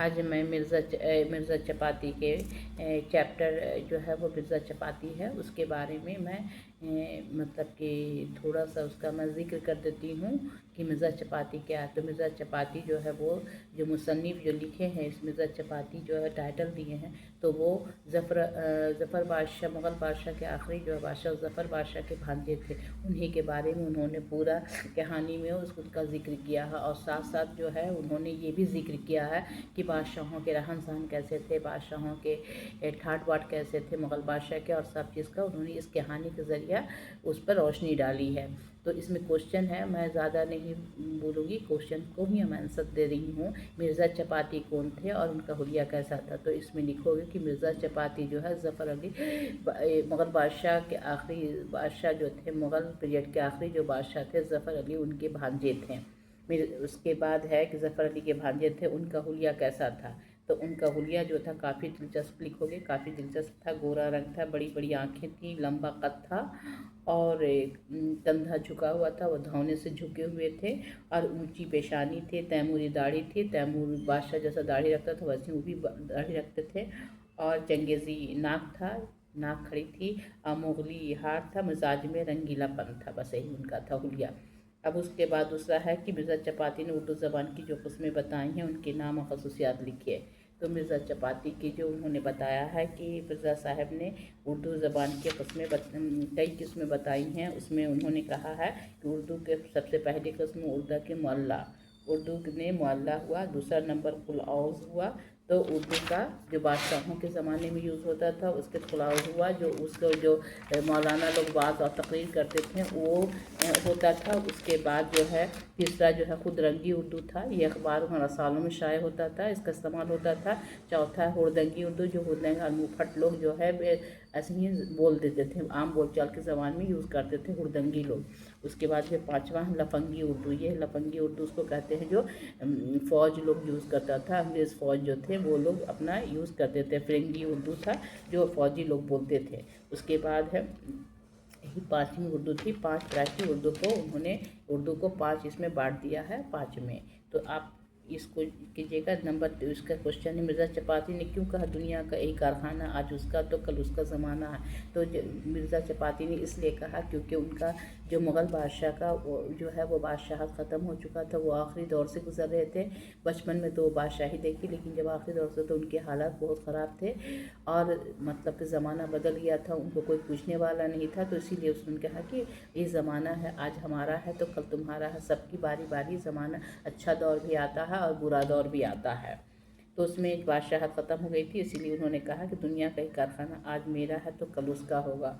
आज मैं मिर्ज़ा चपाती के चैप्टर जो है वो मिर्ज़ा चपाती है, उसके बारे में मैं मतलब कि थोड़ा सा उसका मैं ज़िक्र कर देती हूँ कि मिर्ज़ा चपाती क्या है। तो मिर्ज़ा चपाती जो है वो जो मुसन्निफ़ जो लिखे हैं इस मिर्ज़ा चपाती जो है टाइटल दिए हैं, तो वो ज़फ़र बादशाह, मुग़ल बादशाह के आखिरी जो बादशाह ज़फ़र बादशाह के भांजे थे, उन्हीं के बारे में उन्होंने पूरा कहानी में उसका ज़िक्र किया है। और साथ साथ जो है उन्होंने ये भी ज़िक्र किया है कि बादशाहों के रहन सहन कैसे थे, बादशाहों के ठाट बाट कैसे थे मुग़ल बादशाह के, और सब चीज़ का उन्होंने इस कहानी के ज़रिए उस पर रोशनी डाली है। तो इसमें क्वेश्चन है, मैं ज़्यादा नहीं बोलूँगी, क्वेश्चन को ही मैं आंसर दे रही हूँ। मिर्ज़ा चपाती कौन थे और उनका हुलिया कैसा था? तो इसमें लिखोगे कि मिर्ज़ा चपाती जो है ज़फ़र अली मुग़ल बादशाह के आखिरी बादशाह जो थे, मुग़ल पीरियड के आखिरी जो बादशाह थे ज़फ़र अली, उनके भांजे थे। उसके बाद है कि ज़फ़र अली के भांजे थे, उनका हुलिया कैसा था? तो उनका हुलिया जो था काफ़ी दिलचस्प लिखोगे, काफ़ी दिलचस्प था। गोरा रंग था, बड़ी बड़ी आँखें थी, लंबा कद था और कंधा झुका हुआ था, वो धौने से झुके हुए थे और ऊंची पेशानी थी, तैमूरी दाढ़ी थी, तैमूर बादशाह जैसा दाढ़ी रखता था वैसे वो भी दाढ़ी रखते थे, और चंगेज़ी नाक था, नाक खड़ी थी, मुगली हार था, मिजाज में रंगीलापन था। बस यही उनका था हुलिया। अब उसके बाद दूसरा है कि मिर्ज़ा चपाती ने उर्दू ज़बान की जो किस्में बताई हैं उनके नाम और खसूसियात लिखिए। तो मिर्ज़ा चपाती की जो उन्होंने बताया है कि मिर्ज़ा साहब ने उर्दू ज़बान की कई किस्में बताई हैं। उसमें उन्होंने कहा है कि उर्दू के सबसे पहली किस्म उर्दू के मुअल्ला, उर्दू में मुअल्ला हुआ। दूसरा नंबर कुल औज़ हुआ, तो उर्दू का जो बादशाहों के ज़माने में यूज़ होता था उसके खुलाव हुआ, जो उसको जो मौलाना लोग बात और तकरीर करते थे वो होता था। उसके बाद जो है तीसरा जो है खुद रंगी उर्दू था, ये अखबारों में रसालों में शाये होता था, इसका इस्तेमाल होता था। चौथा है हुड़दंगी उर्दू, जो हुड़दंग और मुँहफट लोग जो है ऐसे ही बोल देते थे, आम बोलचाल के ज़बान में यूज़ करते थे हुड़दंगी लोग। उसके बाद फिर पाँचवा है लफंगी उर्दू। ये लफंगी उर्दू उसको कहते हैं जो फ़ौज लोग यूज़ करता था, अंग्रेज़ फ़ौज जो थे वो लोग अपना यूज़ करते थे। फिरंगी उर्दू था जो फ़ौजी लोग बोलते थे। उसके बाद है यही पाँचवीं उर्दू थी। 5 तरह की उर्दू को उन्होंने उर्दू को 5 इसमें बांट दिया है, 5 में। तो आप इसको कीजिएगा। नंबर इसका क्वेश्चन है मिर्ज़ा चपाती ने क्यों कहा दुनिया का एक कारखाना आज उसका तो कल उसका ज़माना है? तो मिर्ज़ा चपाती ने इसलिए कहा क्योंकि उनका जो मुग़ल बादशाह का वो जो है वो बादशाह ख़त्म हो चुका था, वो आखिरी दौर से गुजर रहे थे। बचपन में तो वो बादशाही देखी, लेकिन जब आखिरी दौर से तो उनके हालात बहुत ख़राब थे और मतलब कि ज़माना बदल गया था, उनको कोई पूछने वाला नहीं था। तो इसीलिए उसने कहा कि ये ज़माना है, आज हमारा है तो कल तुम्हारा है, सबकी बारी बारी ज़माना, अच्छा दौर भी आता है और बुरा दौर भी आता है। तो उसमें बादशाहत ख़त्म हो गई थी, इसीलिए उन्होंने कहा कि दुनिया का ही कारखाना आज मेरा है तो कल उसका होगा।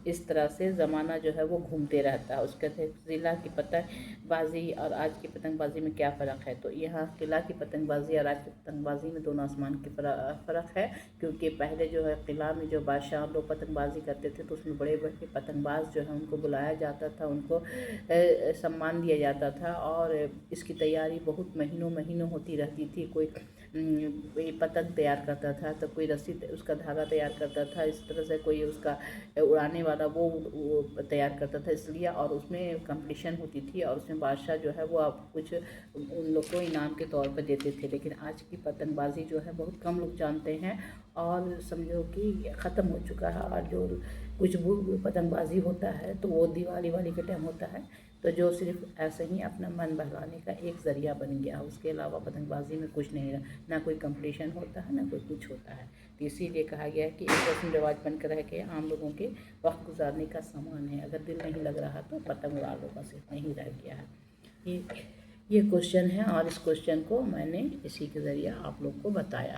इस तरह से ज़माना जो है वो घूमते रहता है। उसके ज़िला की पतंगबाजी और आज की पतंगबाजी में क्या फ़र्क है? तो यहाँ किला की पतंगबाजी और आज की पतंगबाजी में दोनों आसमान की फ़र्क है, क्योंकि पहले जो है किला में जो बादशाह लोग पतंगबाजी करते थे तो उसमें बड़े बड़े पतंगबाज जो है उनको बुलाया जाता था, उनको सम्मान दिया जाता था और इसकी तैयारी बहुत महीनों महीनों होती रहती थी। कोई पतंग तैयार करता था, तो कोई रस्सी उसका धागा तैयार करता था, इस तरह से कोई उसका उड़ाने वाला वो तैयार करता था, इसलिए। और उसमें कंपटीशन होती थी और उसमें बादशाह जो है वो आप कुछ उन लोग को इनाम के तौर पर देते थे। लेकिन आज की पतंगबाजी जो है बहुत कम लोग जानते हैं और समझो कि ख़त्म हो चुका है। और जो कुछ वो पतंगबाजी होता है तो वो दिवाली वाली के टाइम होता है, तो जो सिर्फ ऐसे ही अपना मन बहलाने का एक ज़रिया बन गया, उसके अलावा पतंगबाजी में कुछ नहीं रहा, ना कोई कंपटीशन होता है ना कोई कुछ होता है। तो इसीलिए कहा गया है कि एक रस्म रिवाज बनकर रह के आम लोगों के वक्त गुजारने का सामान है, अगर दिल नहीं लग रहा तो पतंग उड़ा लो, बस इतना ही रह गया है। ये क्वेश्चन है और इस क्वेश्चन को मैंने इसी के ज़रिए आप लोग को बताया।